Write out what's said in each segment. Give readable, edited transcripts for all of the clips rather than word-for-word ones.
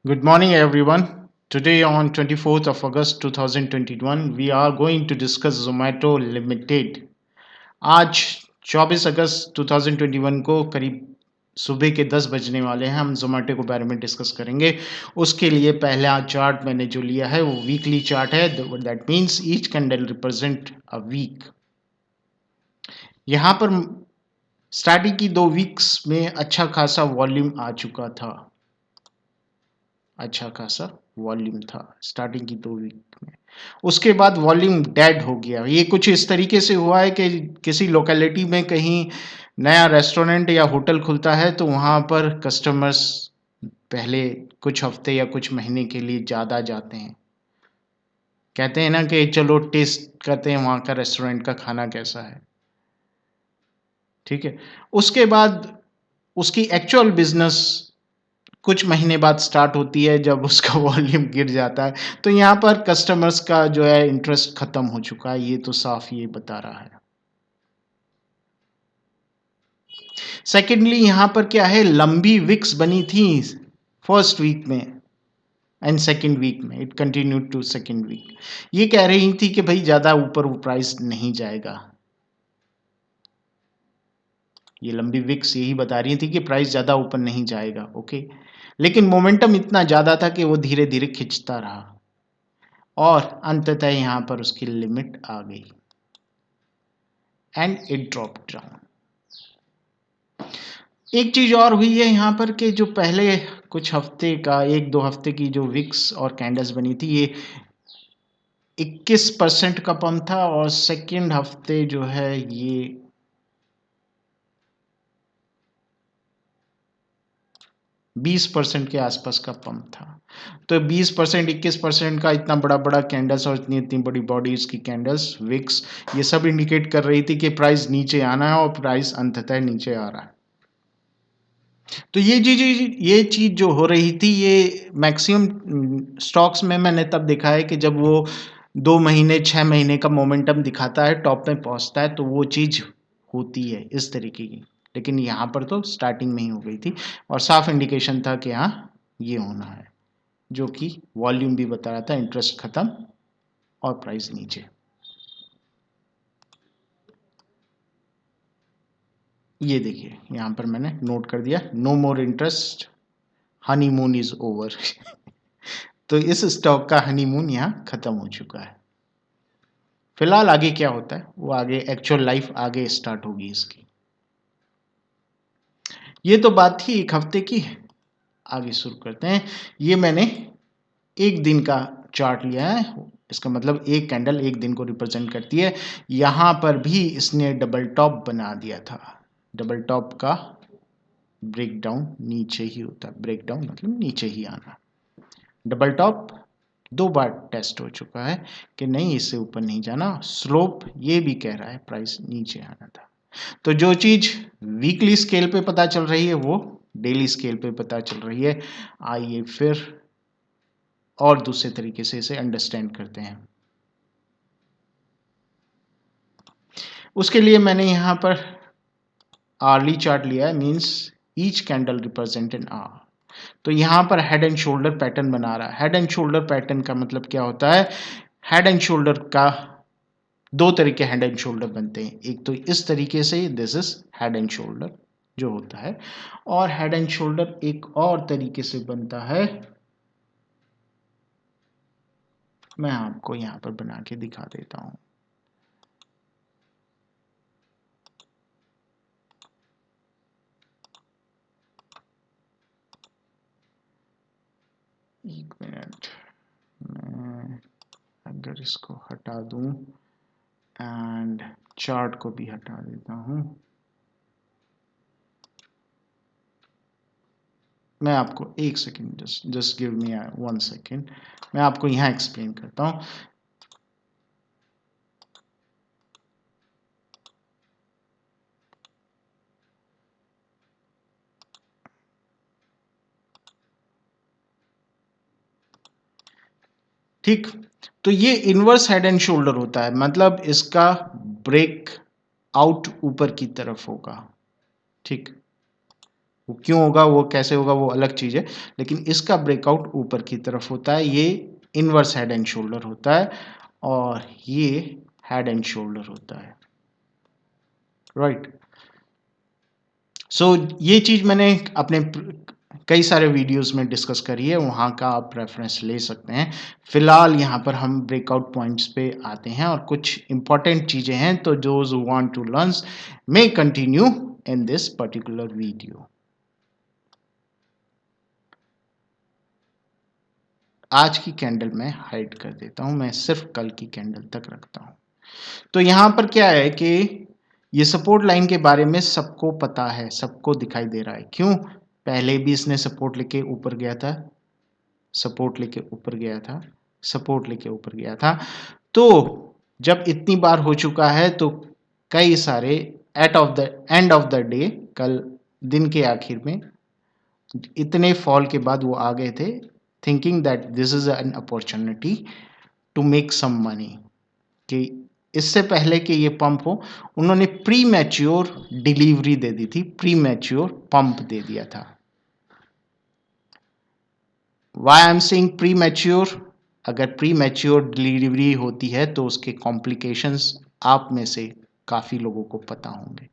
Good morning, everyone. Today, on 24th of August 2021, we are going to discuss Zomato Limited. आज 24 अगस्त 2021 को करीब सुबह के 10 बजने वाले हैं। हम जोमेटो के बारे में डिस्कस करेंगे। उसके लिए पहला चार्ट मैंने जो लिया है वो वीकली चार्ट है। That means each candle represent a week. यहाँ पर स्टार्टिंग की 2 वीक्स में अच्छा खासा वॉल्यूम आ चुका था। अच्छा खासा वॉल्यूम था स्टार्टिंग की 2 वीक में। उसके बाद वॉल्यूम डेड हो गया। ये कुछ इस तरीके से हुआ है कि किसी लोकेलिटी में कहीं नया रेस्टोरेंट या होटल खुलता है तो वहाँ पर कस्टमर्स पहले कुछ हफ्ते या कुछ महीने के लिए ज़्यादा जाते हैं। कहते हैं ना कि चलो टेस्ट करते हैं वहाँ का रेस्टोरेंट का खाना कैसा है। ठीक है। उसके बाद उसकी एक्चुअल बिजनेस कुछ महीने बाद स्टार्ट होती है जब उसका वॉल्यूम गिर जाता है। तो यहाँ पर कस्टमर्स का जो है इंटरेस्ट खत्म हो चुका है। ये तो साफ ये बता रहा है। सेकेंडली यहाँ पर क्या है, लंबी विक्स बनी थी फर्स्ट वीक में एंड सेकेंड वीक में। It continued to second week. ये कह रही थी कि भाई ज़्यादा ऊपर वो प्राइस नहीं जाएगा। ये लंबी विक्स यही बता रही थी कि प्राइस ज़्यादा ऊपर नहीं जाएगा। ओके, लेकिन मोमेंटम इतना ज़्यादा था कि वो धीरे धीरे खिंचता रहा और अंततः यहाँ पर उसकी लिमिट आ गई एंड इट ड्रॉप डाउन। एक चीज और हुई है यहाँ पर कि जो पहले कुछ हफ्ते का 1-2 हफ्ते की जो विक्स और कैंडल्स बनी थी, ये 21% का पंप था और सेकेंड हफ्ते जो है ये 20% के आसपास का पंप था। तो 20%, 21% का इतना बड़ा बड़ा कैंडल्स और इतनी इतनी बड़ी बॉडीज की कैंडल्स विक्स, ये सब इंडिकेट कर रही थी कि प्राइस नीचे आना है और प्राइस अंततः नीचे आ रहा है। तो ये चीज जो हो रही थी, ये मैक्सिमम स्टॉक्स में मैंने तब देखा है कि जब वो 2 महीने 6 महीने का मोमेंटम दिखाता है, टॉप में पहुंचता है, तो वो चीज होती है इस तरीके की। लेकिन यहाँ पर तो स्टार्टिंग में ही हो गई थी और साफ इंडिकेशन था कि हाँ ये होना है, जो कि वॉल्यूम भी बता रहा था, इंटरेस्ट खत्म और प्राइस नीचे। ये देखिए यहाँ पर मैंने नोट कर दिया, no more interest, honeymoon is over. तो इस स्टॉक का हनीमून यहाँ खत्म हो चुका है। फिलहाल आगे क्या होता है वो आगे एक्चुअल लाइफ आगे स्टार्ट होगी इसकी। ये तो बात थी एक हफ्ते की। आगे शुरू करते हैं। ये मैंने एक दिन का चार्ट लिया है। इसका मतलब एक कैंडल एक दिन को रिप्रेजेंट करती है। यहां पर भी इसने डबल टॉप बना दिया था। डबल टॉप का ब्रेक डाउन नीचे ही होता है। ब्रेक डाउन मतलब नीचे ही आना। डबल टॉप 2 बार टेस्ट हो चुका है कि नहीं, इससे ऊपर नहीं जाना। स्लोप ये भी कह रहा है प्राइस नीचे आना था। तो जो चीज वीकली स्केल पे पता चल रही है वो डेली स्केल पे पता चल रही है। आइए फिर और दूसरे तरीके से इसे अंडरस्टैंड करते हैं। उसके लिए मैंने यहाँ पर आर्ली चार्ट लिया है। Means each candle represent an hour. तो यहाँ पर हेड एंड शोल्डर पैटर्न बना रहा है। हेड एंड शोल्डर पैटर्न का मतलब क्या होता है? हेड एंड शोल्डर का 2 तरीके हेड एंड शोल्डर बनते हैं। एक तो इस तरीके से, this is head and shoulder जो होता है, और हेड एंड शोल्डर एक और तरीके से बनता है। मैं आपको यहाँ पर बना के दिखा देता हूँ। एक मिनट, मैं अगर इसको हटा दूं एंड चार्ट को भी हटा देता हूं, मैं आपको एक second, just give me 1 second, मैं आपको यहाँ एक्सप्लेन करता हूँ। ठीक, तो ये इनवर्स हेड एंड शोल्डर होता है। मतलब इसका ब्रेक आउट ऊपर की तरफ होगा। ठीक, वो क्यों होगा, वो कैसे होगा, वो अलग चीज़ है, लेकिन इसका ब्रेकआउट ऊपर की तरफ होता है। ये इनवर्स हेड एंड शोल्डर होता है और ये हेड एंड शोल्डर होता है, राइट। सो ये चीज़ मैंने अपने कई सारे वीडियोस में डिस्कस करी है, वहाँ का आप रेफरेंस ले सकते हैं। फिलहाल यहाँ पर हम ब्रेकआउट पॉइंट्स पे आते हैं और कुछ इंपॉर्टेंट चीज़ें हैं, तो those who want to learn may continue in this particular video. आज की कैंडल मैं हाइड कर देता हूं, मैं सिर्फ कल की कैंडल तक रखता हूं। तो यहां पर क्या है कि ये सपोर्ट लाइन के बारे में सबको पता है, सबको दिखाई दे रहा है। क्यों? पहले भी इसने सपोर्ट लेके ऊपर गया था, सपोर्ट लेके ऊपर गया था, सपोर्ट लेके ऊपर गया था। तो जब इतनी बार हो चुका है तो कई सारे एंड ऑफ द डे, कल दिन के आखिर में इतने फॉल के बाद वो आ गए थे thinking that this is an opportunity to make some money, कि इससे पहले कि ये पंप हो उन्होंने प्री मैच्योर डिलीवरी दे दी थी, प्री मैच्योर पंप दे दिया था। Why I am saying premature? अगर प्री मैच्योर डिलीवरी होती है तो उसके कॉम्प्लिकेशंस आप में से काफ़ी लोगों को पता होंगे।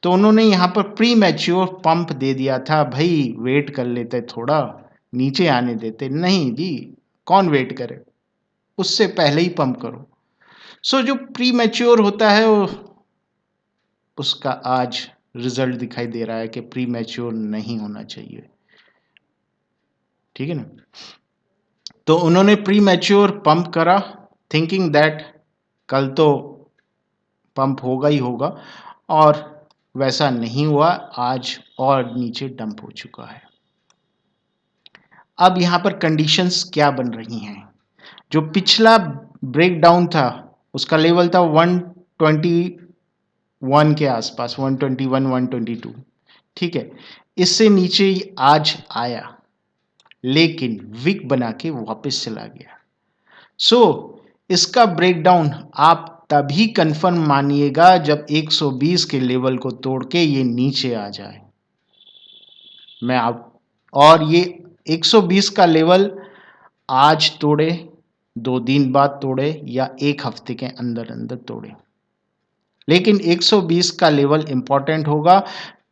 तो उन्होंने यहाँ पर प्री मैच्योर पंप दे दिया था। भाई वेट कर लेते, थोड़ा नीचे आने देते, नहीं जी, कौन वेट करे, उससे पहले ही पंप करो। सो जो प्री मैच्योर होता है उसका आज रिजल्ट दिखाई दे रहा है कि प्री मैच्योर नहीं होना चाहिए, ठीक है ना। तो उन्होंने प्री मैच्योर पंप करा थिंकिंग दैट कल तो पंप होगा ही होगा, और वैसा नहीं हुआ, आज और नीचे डंप हो चुका है। अब यहां पर कंडीशंस क्या बन रही हैं? जो पिछला ब्रेकडाउन था उसका लेवल था 121 के आसपास, 121 122, ठीक है। इससे नीचे ही आज आया लेकिन विक बना के वापस चला गया। सो इसका ब्रेकडाउन आप तभी कंफर्म मानिएगा जब 120 के लेवल को तोड़ के ये नीचे आ जाए। और ये 120 का लेवल आज तोड़े, 2 दिन बाद तोड़े, या 1 हफ्ते के अंदर अंदर तोड़े, लेकिन 120 का लेवल इंपॉर्टेंट होगा।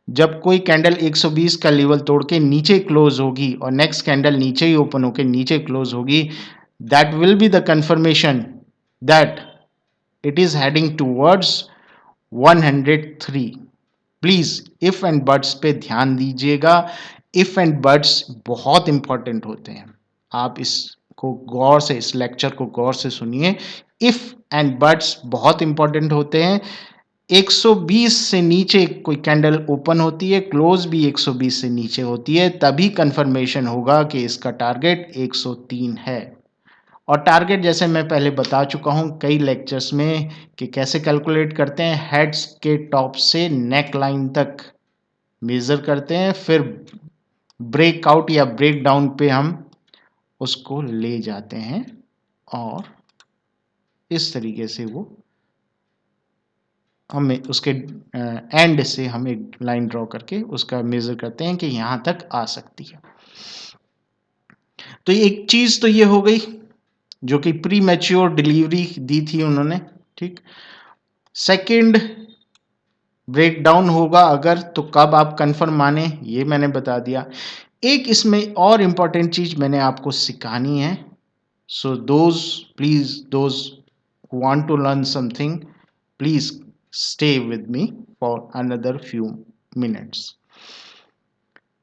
जब कोई कैंडल 120 का लेवल तोड़ के नीचे क्लोज होगी और नेक्स्ट कैंडल नीचे ही ओपन होकर नीचे क्लोज होगी, that will be the confirmation that it is heading towards 103। Please if and buts पे ध्यान दीजिएगा। इफ एंड बट्स बहुत इंपॉर्टेंट होते हैं, आप इसको गौर से, इस लेक्चर को गौर से सुनिए। इफ एंड बट्स बहुत इंपॉर्टेंट होते हैं। 120 से नीचे कोई कैंडल ओपन होती है, क्लोज भी 120 से नीचे होती है, तभी कंफर्मेशन होगा कि इसका टारगेट 103 है। और टारगेट जैसे मैं पहले बता चुका हूं कई लेक्चर्स में कि कैसे कैलकुलेट करते हैं, हेड्स के टॉप से नेक लाइन तक मेजर करते हैं, फिर ब्रेकआउट या ब्रेक डाउन पे हम उसको ले जाते हैं और इस तरीके से वो हमें उसके एंड से हम एक लाइन ड्रॉ करके उसका मेजर करते हैं कि यहां तक आ सकती है। तो एक चीज तो ये हो गई जो कि प्री मैच्योर डिलीवरी दी थी उन्होंने, ठीक। सेकंड, ब्रेकडाउन होगा अगर तो कब आप कंफर्म माने, ये मैंने बता दिया। एक इसमें और इंपॉर्टेंट चीज मैंने आपको सिखानी है। So those want to learn something, please stay with me for another few minutes.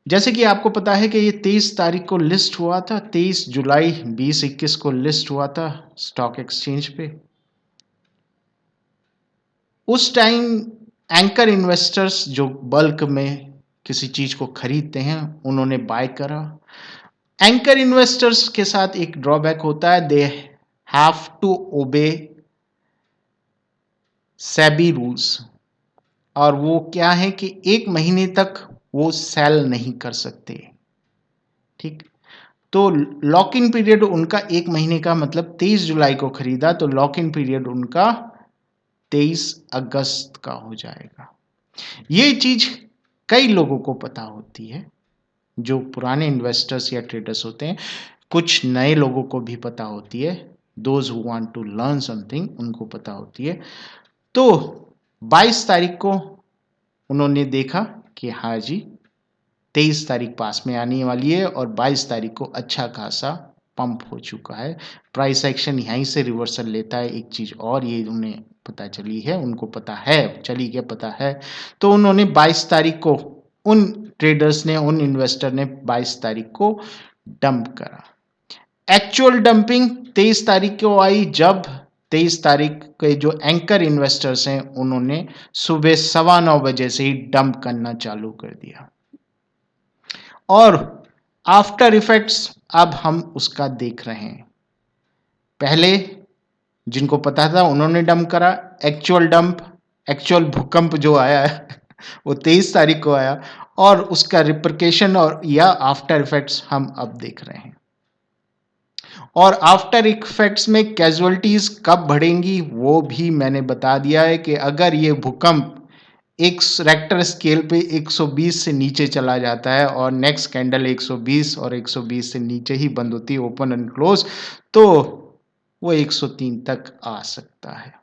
जैसे कि आपको पता है कि ये 23 तारीख को लिस्ट हुआ था, 23 जुलाई 2021 को लिस्ट हुआ था स्टॉक एक्सचेंज पे। उस टाइम एंकर इन्वेस्टर्स जो बल्क में किसी चीज को खरीदते हैं उन्होंने बाय करा। एंकर इन्वेस्टर्स के साथ एक ड्रॉबैक होता है, they have to obey SEBI rules, और वो क्या है कि 1 महीने तक वो सेल नहीं कर सकते, ठीक। तो लॉक इन पीरियड उनका 1 महीने का, मतलब 23 जुलाई को खरीदा तो लॉक इन पीरियड उनका 23 अगस्त का हो जाएगा। ये चीज कई लोगों को पता होती है, जो पुराने इन्वेस्टर्स या ट्रेडर्स होते हैं, कुछ नए लोगों को भी पता होती है, those who want to learn something उनको पता होती है। तो 22 तारीख को उन्होंने देखा कि हाँ जी 23 तारीख पास में आने वाली है और 22 तारीख को अच्छा खासा पंप हो चुका है। प्राइस एक्शन यहीं से रिवर्सल लेता है। एक चीज़ और ये उन्हें पता चली है, उनको पता है, चली क्या पता है, तो उन्होंने 22 तारीख को उन ट्रेडर्स ने, उन इन्वेस्टर ने 22 तारीख को डंप करा। एक्चुअल डंपिंग 23 तारीख को आई, जब 23 तारीख के जो एंकर इन्वेस्टर्स हैं उन्होंने सुबह 9:15 से ही डंप करना चालू कर दिया। और आफ्टर इफेक्ट्स अब हम उसका देख रहे हैं। पहले जिनको पता था उन्होंने डंप करा, एक्चुअल भूकंप जो आया है वो 23 तारीख को आया, और उसका रिपरकेशन और या आफ्टर इफेक्ट्स हम अब देख रहे हैं। और आफ्टर इफेक्ट्स में कैजुअलिटीज कब बढ़ेंगी वो भी मैंने बता दिया है कि अगर ये भूकंप एक रेक्टर स्केल पे 120 से नीचे चला जाता है और नेक्स्ट कैंडल 120 और 120 से नीचे ही बंद होती है, ओपन एंड क्लोज, तो वो 103 तक आ सकता है।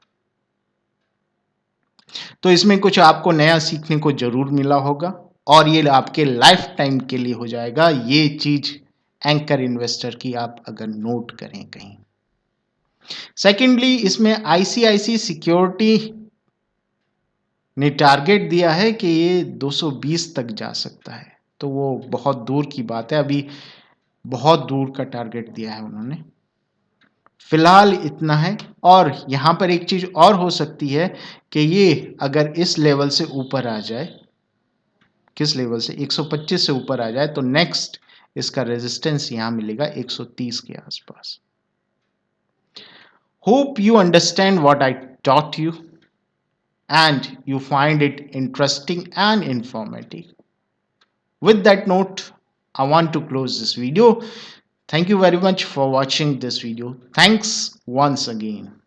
तो इसमें कुछ आपको नया सीखने को जरूर मिला होगा और ये आपके लाइफ टाइम के लिए हो जाएगा। ये चीज एंकर इन्वेस्टर की आप अगर नोट करें कहीं। सेकेंडली, इसमें आईसीआईसी सिक्योरिटी ने टारगेट दिया है कि ये 220 तक जा सकता है, तो वो बहुत दूर की बात है, अभी बहुत दूर का टारगेट दिया है उन्होंने। फिलहाल इतना है। और यहां पर एक चीज और हो सकती है कि ये अगर इस लेवल से ऊपर आ जाए, किस लेवल से, 125 से ऊपर आ जाए, तो नेक्स्ट इसका रेजिस्टेंस यहां मिलेगा 130 के आसपास। Hope you understand what I taught you and you find it interesting and informative. With that note, I want to close this video. Thank you very much for watching this video. Thanks once again.